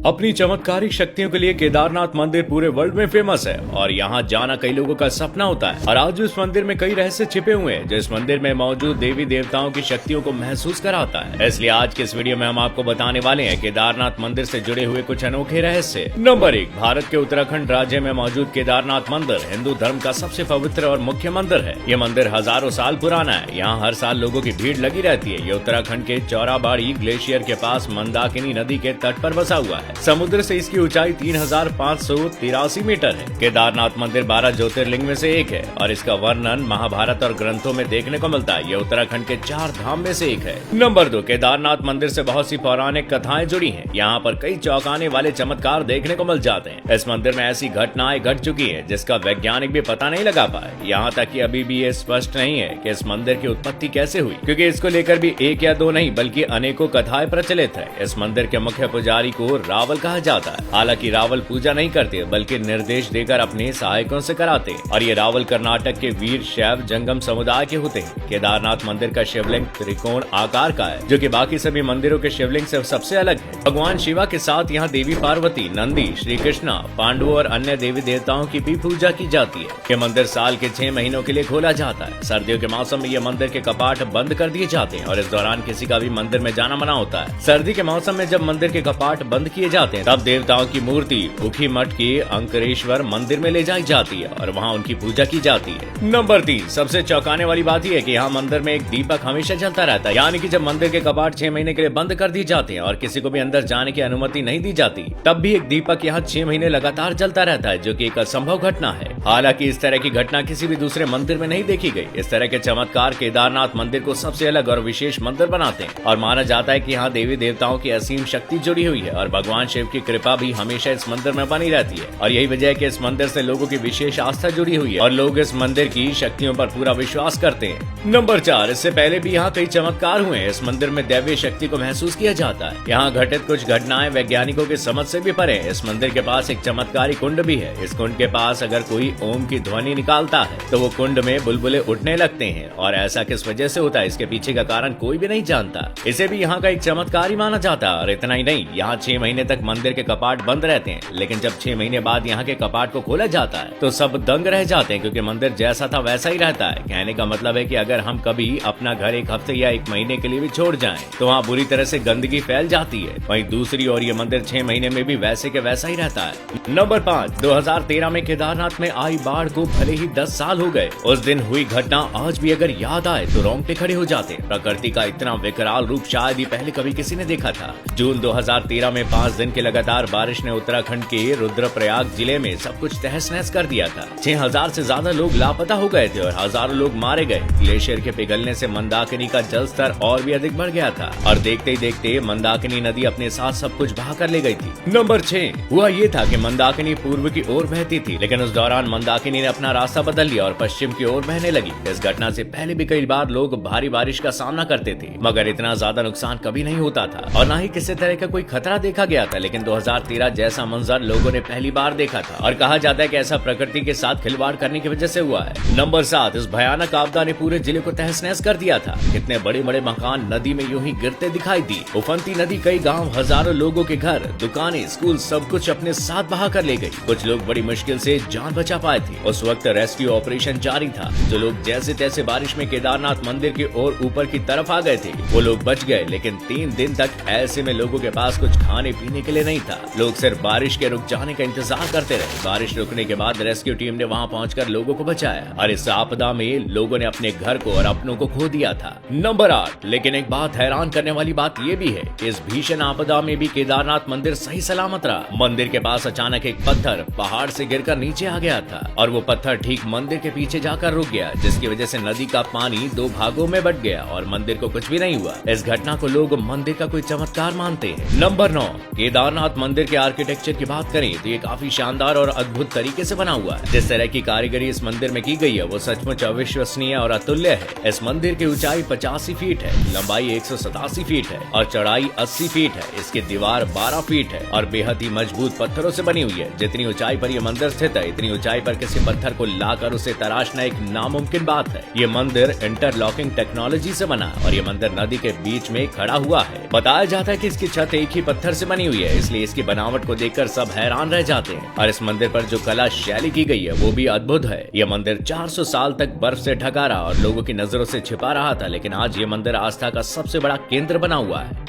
अपनी चमत्कारिक शक्तियों के लिए केदारनाथ मंदिर पूरे वर्ल्ड में फेमस है और यहाँ जाना कई लोगों का सपना होता है। और आज इस मंदिर में कई रहस्य छिपे हुए हैं जो इस मंदिर में मौजूद देवी देवताओं की शक्तियों को महसूस कराता है। इसलिए आज के इस वीडियो में हम आपको बताने वाले हैं केदारनाथ मंदिर से जुड़े हुए कुछ अनोखे रहस्य। नंबर 1, भारत के उत्तराखंड राज्य में मौजूद केदारनाथ मंदिर हिंदू धर्म का सबसे पवित्र और मुख्य मंदिर है। ये मंदिर हजारों साल पुराना है। यहाँ हर साल लोगों की भीड़ लगी रहती है। ये उत्तराखंड के चौराबाड़ी ग्लेशियर के पास मंदाकिनी नदी के तट पर बसा हुआ है। समुद्र से इसकी ऊंचाई 3583 मीटर है। केदारनाथ मंदिर 12 ज्योतिर्लिंग में से एक है और इसका वर्णन महाभारत और ग्रंथों में देखने को मिलता है। यह उत्तराखंड के 4 धाम में से एक है। नंबर 2, केदारनाथ मंदिर से बहुत सी पौराणिक कथाएं जुड़ी हैं। यहाँ पर कई चौंकाने वाले चमत्कार देखने को मिल जाते हैं। इस मंदिर में ऐसी घटनाएं घट चुकी है जिसका वैज्ञानिक भी पता नहीं लगा पाए। यहाँ तक कि अभी भी ये स्पष्ट नहीं है कि इस मंदिर की उत्पत्ति कैसे हुई, क्योंकि इसको लेकर भी एक या दो नहीं बल्कि अनेकों कथाएं प्रचलित है। इस मंदिर के मुख्य पुजारी को रावल कहा जाता है। हालांकि रावल पूजा नहीं करते बल्कि निर्देश देकर अपने सहायकों से कराते हैं और ये रावल कर्नाटक के वीर शैव जंगम समुदाय के होते हैं। केदारनाथ मंदिर का शिवलिंग त्रिकोण आकार का है जो कि बाकी सभी मंदिरों के शिवलिंग से सबसे अलग है। भगवान शिवा के साथ यहाँ देवी पार्वती, नंदी, श्री कृष्णा, पांडवों और अन्य देवी देवताओं की भी पूजा की जाती है। ये मंदिर साल के 6 महीनों के लिए खोला जाता है। सर्दियों के मौसम में ये मंदिर के कपाट बंद कर दिए जाते हैं और इस दौरान किसी का भी मंदिर में जाना मना होता है। सर्दी के मौसम में जब मंदिर के कपाट बंद किए जाते हैं तब देवताओं की मूर्ति उखी मठ के अंकरेश्वर मंदिर में ले जाई जाती है और वहाँ उनकी पूजा की जाती है। नंबर 3, सबसे चौंकाने वाली बात यह है कि यहाँ मंदिर में एक दीपक हमेशा जलता रहता है। यानी कि जब मंदिर के कपाट 6 महीने के लिए बंद कर दिए जाते हैं और किसी को भी अंदर जाने की अनुमति नहीं दी जाती, तब भी एक दीपक यहाँ 6 महीने लगातार जलता रहता है, जो कि एक असंभव घटना है। हालांकि इस तरह की घटना किसी भी दूसरे मंदिर में नहीं देखी गई। इस तरह के चमत्कार केदारनाथ मंदिर को सबसे अलग और विशेष मंदिर बनाते हैं और माना जाता है कि यहाँ देवी देवताओं की असीम शक्ति जुड़ी हुई है और भगवान शिव की कृपा भी हमेशा इस मंदिर में बनी रहती है। और यही वजह है कि इस मंदिर से लोगों की विशेष आस्था जुड़ी हुई है और लोग इस मंदिर की शक्तियों पर पूरा विश्वास करते हैं। नंबर 4, इससे पहले भी यहाँ कई चमत्कार हुए हैं। इस मंदिर में दैवीय शक्ति को महसूस किया जाता है। यहाँ घटित कुछ घटनाएं वैज्ञानिकों की समझ से भी परे हैं। इस मंदिर के पास एक चमत्कारी कुंड भी है। इस कुंड के पास अगर कोई ओम की ध्वनि निकालता है तो वो कुंड में बुलबुले उठने लगते हैं और ऐसा किस वजह से होता है इसके पीछे का कारण कोई भी नहीं जानता। इसे भी यहाँ का एक चमत्कार ही माना जाता है। और इतना ही नहीं, यहाँ 6 महीने तक मंदिर के कपाट बंद रहते हैं, लेकिन जब 6 महीने बाद यहाँ के कपाट को खोला जाता है तो सब दंग रह जाते हैं, क्योंकि मंदिर जैसा था वैसा ही रहता है। कहने का मतलब है कि अगर हम कभी अपना घर एक हफ्ते या 1 महीने के लिए भी छोड़ जाएं तो वहाँ बुरी तरह से गंदगी फैल जाती है। वहीं दूसरी ओर ये मंदिर 6 महीने में भी वैसे के वैसा ही रहता है। नंबर 5, 2013 में केदारनाथ में आई बाढ़ को भले ही 10 साल हो गए, उस दिन हुई घटना आज भी अगर याद आए तो रोंगटे खड़े हो जाते। प्रकृति का इतना विकराल रूप शायद ही पहले कभी किसी ने देखा था। जून 2013 में 5 दिन की लगातार बारिश ने उत्तराखंड के रुद्रप्रयाग जिले में सब कुछ तहस नहस कर दिया था। 6000 से ज्यादा लोग लापता हो गए थे और हजारों लोग मारे गए। ग्लेशियर के पिघलने से मंदाकिनी का जल स्तर और भी अधिक बढ़ गया था और देखते ही देखते मंदाकिनी नदी अपने साथ सब कुछ बहा कर ले गई थी। नंबर 6, हुआ ये था कि मंदाकिनी पूर्व की ओर बहती थी, लेकिन उस दौरान मंदाकिनी ने अपना रास्ता बदल लिया और पश्चिम की ओर बहने लगी। इस घटना से पहले भी कई बार लोग भारी बारिश का सामना करते थे, मगर इतना ज्यादा नुकसान कभी नहीं होता था और न ही किसी तरह का कोई खतरा देखा गया था। लेकिन 2013 जैसा मंजर लोगों ने पहली बार देखा था और कहा जाता है कि ऐसा प्रकृति के साथ खिलवाड़ करने की वजह से हुआ है। नंबर 7, इस भयानक आपदा ने पूरे जिले को तहस नहस कर दिया था। कितने बड़े बड़े मकान नदी में यूं ही गिरते दिखाई दी। उफनती नदी कई गांव, हजारों लोगों के घर, दुकानें, स्कूल सब कुछ अपने साथ बहा कर ले गई। कुछ लोग बड़ी मुश्किल से जान बचा पाए थे। उस वक्त रेस्क्यू ऑपरेशन जारी था। जो लोग जैसे तैसे बारिश में केदारनाथ मंदिर की ओर ऊपर की तरफ आ गए थे वो लोग बच गए, लेकिन 3 दिन तक ऐसे में लोगों के पास कुछ खाने पीने के लिए नहीं था। लोग सिर्फ बारिश के रुक जाने का इंतजार करते रहे। बारिश रुकने के बाद रेस्क्यू टीम ने वहां पहुंचकर लोगों को बचाया और इस आपदा में लोगों ने अपने घर को और अपनों को खो दिया था। नंबर 8, लेकिन एक बात हैरान करने वाली बात ये भी है कि इस भीषण आपदा में भी केदारनाथ मंदिर सही सलामत रहा। मंदिर के पास अचानक एक पत्थर पहाड़ से गिरकर नीचे आ गया था और वो पत्थर ठीक मंदिर के पीछे जाकर रुक गया, जिसकी वजह से नदी का पानी 2 भागों में बट गया और मंदिर को कुछ भी नहीं हुआ। इस घटना को लोग मंदिर का कोई चमत्कार मानते हैं। नंबर 9, केदारनाथ मंदिर के आर्किटेक्चर की बात करें तो ये काफी शानदार और अद्भुत तरीके से बना हुआ है। जिस तरह की कारीगरी इस मंदिर में की गई है वो सचमुच अविश्वसनीय और अतुल्य है। इस मंदिर की ऊंचाई 85 फीट है, लंबाई 187 फीट है और चौड़ाई 80 फीट है। इसकी दीवार 12 फीट है और बेहद ही मजबूत पत्थरों से बनी हुई है। जितनी ऊंचाई पर यह मंदिर स्थित है, इतनी ऊंचाई पर किसी पत्थर को लाकर उसे तराशना एक नामुमकिन बात है। ये मंदिर इंटरलॉकिंग टेक्नोलॉजी से बना और ये मंदिर नदी के बीच में खड़ा हुआ है। बताया जाता है कि इसकी छत एक ही पत्थर से बनी हुई है, इसलिए इसकी बनावट को देखकर सब हैरान रह जाते हैं। और इस मंदिर पर जो कला शैली की गई है वो भी अद्भुत है। यह मंदिर 400 साल तक बर्फ से ढका रहा और लोगों की नजरों से छिपा रहा था, लेकिन आज ये मंदिर आस्था का सबसे बड़ा केंद्र बना हुआ है।